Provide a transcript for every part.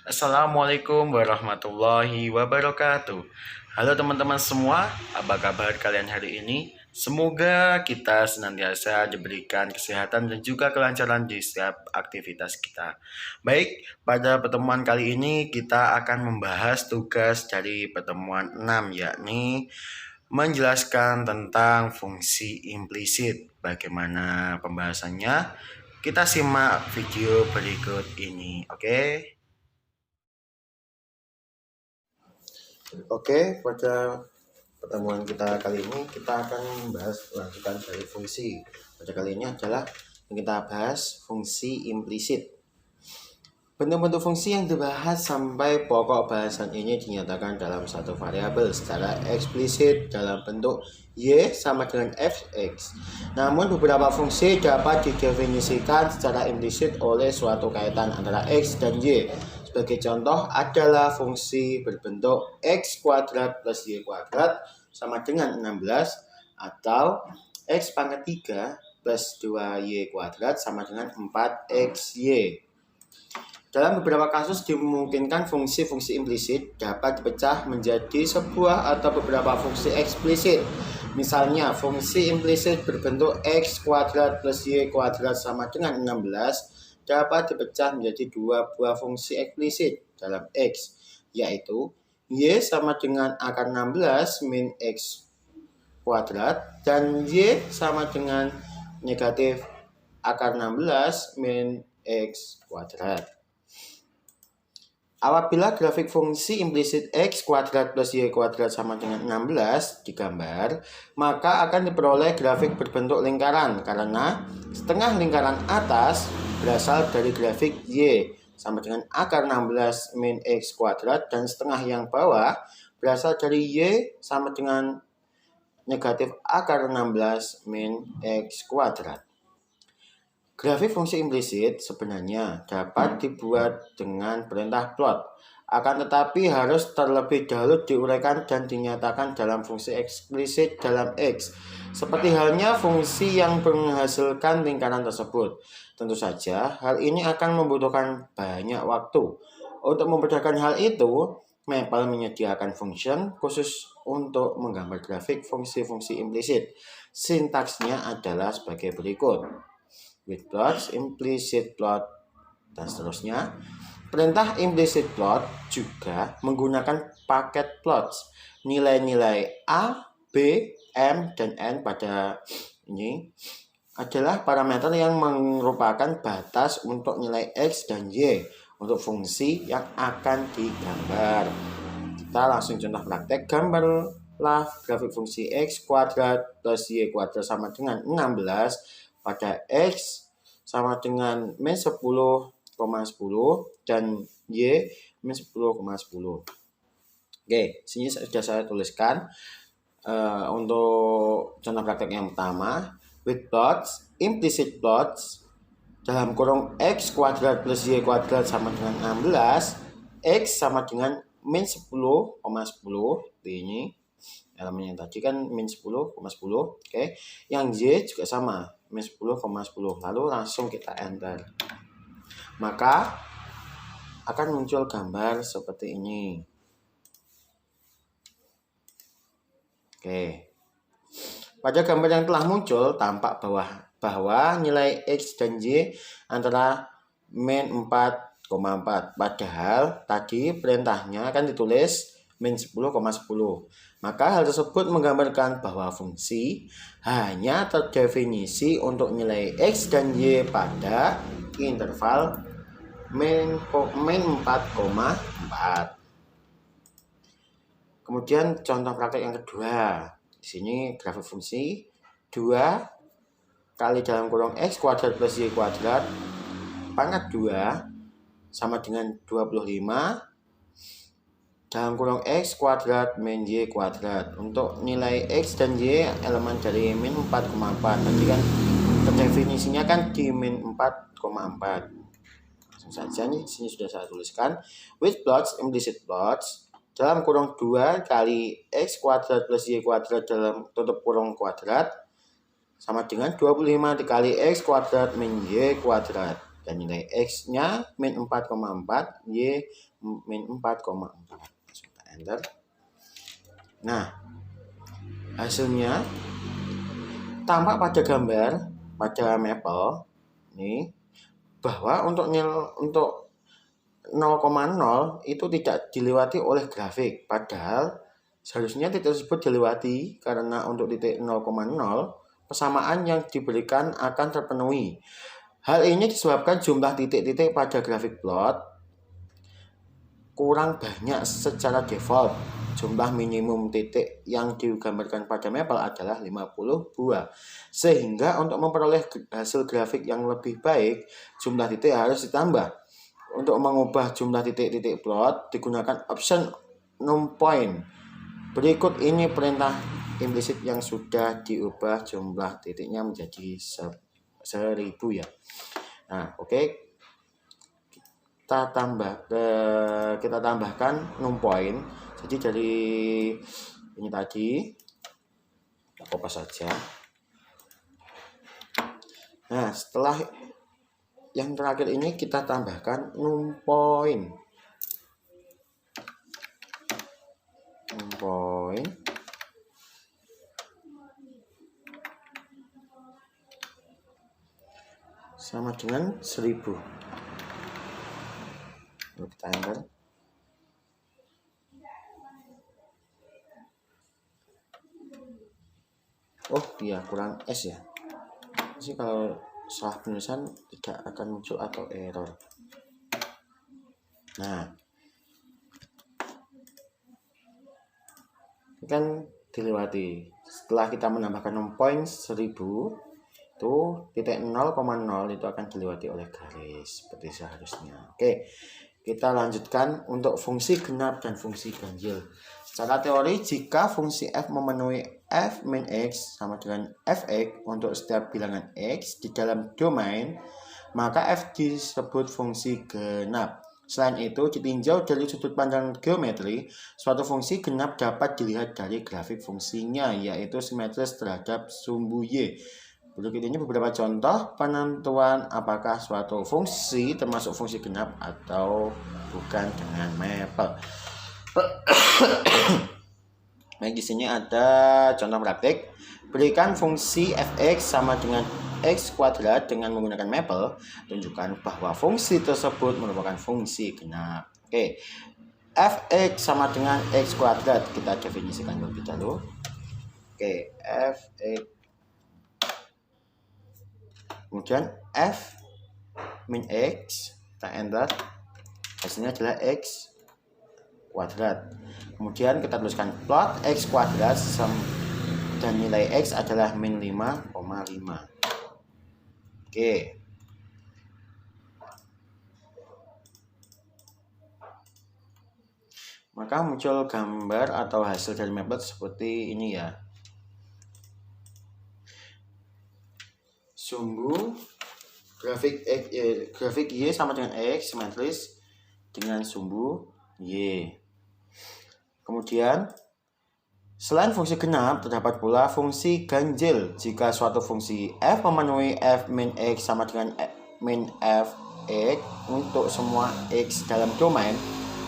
Assalamualaikum warahmatullahi wabarakatuh. Halo teman-teman semua, apa kabar kalian hari ini? Semoga kita senantiasa diberikan kesehatan dan juga kelancaran di setiap aktivitas kita. Baik, pada pertemuan kali ini kita akan membahas tugas dari pertemuan 6, yakni menjelaskan tentang fungsi implisit. Bagaimana pembahasannya? Kita simak video berikut ini, oke? Oke, pada pertemuan kita kali ini kita akan membahas lanjutan dari fungsi. Pada kali ini adalah yang kita bahas fungsi implisit. Bentuk-bentuk fungsi yang dibahas sampai pokok bahasan ini dinyatakan dalam satu variabel secara eksplisit dalam bentuk y sama dengan fx. Namun beberapa fungsi dapat didefinisikan secara implisit oleh suatu kaitan antara x dan y. Sebagai contoh adalah fungsi berbentuk x kuadrat plus y kuadrat sama dengan 16 atau x pangkat 3 plus 2y kuadrat sama dengan 4xy. Dalam beberapa kasus dimungkinkan fungsi-fungsi implisit dapat dipecah menjadi sebuah atau beberapa fungsi eksplisit. Misalnya, fungsi implisit berbentuk x kuadrat plus y kuadrat sama dengan 16 dapat dipecah menjadi dua buah fungsi eksplisit dalam x, yaitu y sama dengan akar 16 min x kuadrat dan y sama dengan negatif akar 16 min x kuadrat. Apabila grafik fungsi implisit x kuadrat plus y kuadrat sama dengan 16 digambar, maka akan diperoleh grafik berbentuk lingkaran karena setengah lingkaran atas berasal dari grafik y sama dengan akar 16 min x kuadrat dan setengah yang bawah berasal dari y sama dengan negatif akar 16 min x kuadrat. Grafik fungsi implisit sebenarnya dapat dibuat dengan perintah plot, akan tetapi harus terlebih dahulu diuraikan dan dinyatakan dalam fungsi eksplisit dalam X, seperti halnya fungsi yang menghasilkan lingkaran tersebut. Tentu saja, hal ini akan membutuhkan banyak waktu. Untuk memudahkan hal itu, Maple menyediakan function khusus untuk menggambar grafik fungsi-fungsi implisit. Sintaksnya adalah sebagai berikut: with plots, implicit plot, dan seterusnya. Perintah implicit plot juga menggunakan paket plots. Nilai-nilai A, B, M, dan N pada ini adalah parameter yang merupakan batas untuk nilai X dan Y untuk fungsi yang akan digambar. Kita langsung contoh praktek. Gambarlah grafik fungsi X kuadrat plus Y kuadrat sama dengan 16 pada X sama dengan min 10,10 dan Y min 10,10. Oke, sini sudah saya tuliskan untuk contoh praktek yang pertama. With plots, implicit plots dalam kurung X kuadrat plus Y kuadrat sama dengan 16, X sama dengan min 10,10, ini elemen yang tadi kan min 10,10, oke. Yang Y juga sama, min 10,10. Lalu langsung kita enter. Maka akan muncul gambar seperti ini. Oke. Pada gambar yang telah muncul tampak bahwa nilai X dan Y antara min 4,4. Padahal tadi perintahnya kan ditulis min 10,10. Maka hal tersebut menggambarkan bahwa fungsi hanya terdefinisi untuk nilai X dan Y pada interval min 4,4. Kemudian contoh praktek yang kedua. Di sini grafik fungsi 2 kali dalam kurung X kuadrat plus Y kuadrat pangkat 2 sama dengan 25 dalam kurung X kuadrat min Y kuadrat. Untuk nilai X dan Y elemen dari min 4,4. Tadi kan terdefinisinya kan di min 4,4. Langsung saja nih, sini sudah saya tuliskan. With plots, implicit plots dalam kurung 2 kali X kuadrat plus Y kuadrat dalam tutup kurung kuadrat sama dengan 25 dikali X kuadrat min Y kuadrat. dan nilai X-nya min 4,4, Y min 4,4. Kita enter. Nah, hasilnya tampak pada gambar pada mapel ini bahwa untuk 0,0 itu tidak dilewati oleh grafik, padahal seharusnya titik tersebut dilewati karena untuk titik 0,0 persamaan yang diberikan akan terpenuhi. Hal ini disebabkan jumlah titik-titik pada grafik plot kurang banyak secara default. Jumlah minimum titik yang digambarkan pada mapel adalah 50 buah. Sehingga untuk memperoleh hasil grafik yang lebih baik, jumlah titik harus ditambah. Untuk mengubah jumlah titik-titik plot, digunakan option numPoint. Berikut ini perintah implisit yang sudah diubah jumlah titiknya menjadi 1000 ya. Nah, oke. Kita tambahkan numPoint. Jadi dari ini tadi kita copy saja. Nah, setelah yang terakhir ini kita tambahkan numPoint. NumPoint sama dengan 1000. Kita enter. Oh iya, kurang S ya. Jadi kalau salah penulisan tidak akan muncul atau error. Nah, ini kan dilewati. Setelah kita menambahkan numPoint 1000, itu titik 0,0 itu akan dilewati oleh garis seperti seharusnya. Oke, kita lanjutkan untuk fungsi genap dan fungsi ganjil. Secara teori, jika fungsi f memenuhi f min x sama dengan fx untuk setiap bilangan x di dalam domain, maka f disebut fungsi genap. Selain itu, ditinjau dari sudut pandang geometri, suatu fungsi genap dapat dilihat dari grafik fungsinya, yaitu simetris terhadap sumbu y. Berikut ini beberapa contoh penentuan apakah suatu fungsi termasuk fungsi genap atau bukan dengan mapel. Baik, di sini ada contoh praktik. Berikan fungsi fx sama dengan x kuadrat dengan menggunakan mapel. Tunjukkan bahwa fungsi tersebut merupakan fungsi genap. Oke, fx sama dengan x kuadrat kita definisikan lebih dahulu. Oke, fx kemudian f min x, kita enter, hasilnya adalah x kuadrat. Kemudian kita tuliskan plot x kuadrat dan nilai x adalah min 5,5. Oke, maka muncul gambar atau hasil dari mapel seperti ini ya. Sumbu grafik Y sama dengan X simetris dengan sumbu Y. Kemudian selain fungsi genap, terdapat pula fungsi ganjil. Jika suatu fungsi f memenuhi f min x sama dengan min f x untuk semua x dalam domain,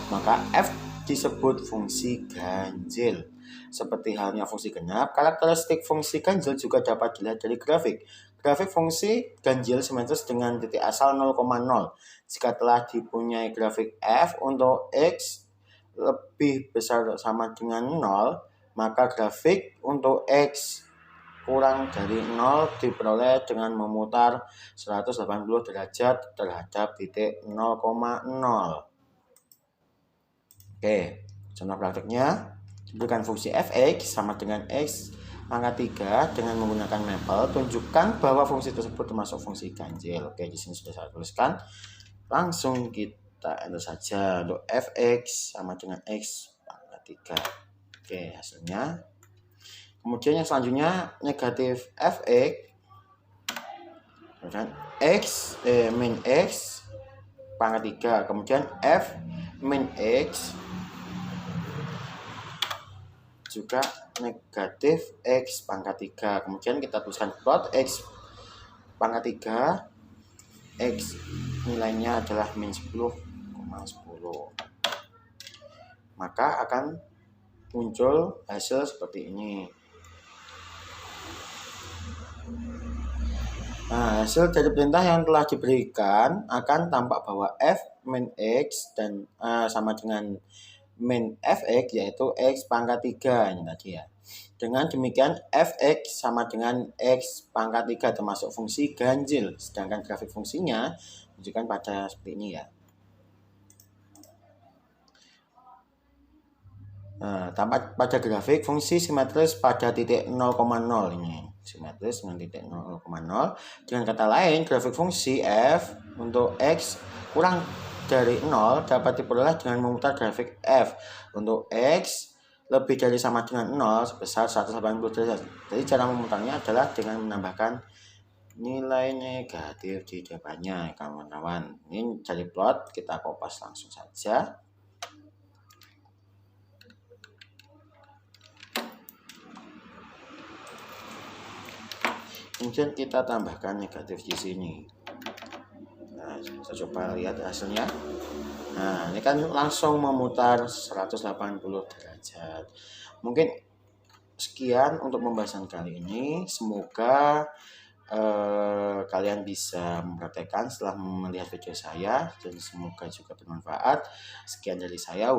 maka f disebut fungsi ganjil. Seperti halnya fungsi genap, karakteristik fungsi ganjil juga dapat dilihat dari grafik. Grafik fungsi ganjil simetris dengan titik asal 0,0. Jika telah dipunyai grafik f untuk x lebih besar sama dengan 0, maka grafik untuk x kurang dari 0 diperoleh dengan memutar 180 derajat terhadap titik 0,0. Oke, contoh praktiknya, berikan fungsi fx sama dengan x pangkat 3 dengan menggunakan mapel. Tunjukkan bahwa fungsi tersebut termasuk fungsi ganjil. Oke, di sini sudah saya tuliskan. Langsung kita enter saja untuk fx sama dengan x pangkat 3. Oke, hasilnya. Kemudian yang selanjutnya negatif fx kemudian x min x pangkat 3, kemudian f min x juga negatif x pangkat 3. Kemudian kita tuliskan plot x pangkat 3, X nilainya adalah min 10,10, maka akan muncul hasil seperti ini. Nah, hasil dari perintah yang telah diberikan akan tampak bahwa f min x dan sama dengan min fx, yaitu x pangkat 3 ini tadi ya. Dengan demikian fx sama dengan x pangkat 3 termasuk fungsi ganjil, sedangkan grafik fungsinya menunjukkan pada seperti ini ya. Nah, tampak pada grafik fungsi simetris pada titik 0,0 ini. Simetris dengan titik 0,0. Dengan kata lain, grafik fungsi f untuk x kurang dari 0 dapat diperoleh dengan memutar grafik f untuk x lebih dari sama dengan 0 sebesar 180 derajat. Jadi cara memutarnya adalah dengan menambahkan nilai negatif di depannya, kawan-kawan. Ini jadi plot, kita kopas langsung saja. Kemudian kita tambahkan negatif di sini. Nah, kita coba lihat hasilnya. Nah, ini kan langsung memutar 180 derajat. Mungkin sekian untuk pembahasan kali ini. Semoga kalian bisa mempraktekkan setelah melihat video saya, dan semoga juga bermanfaat. Sekian dari saya.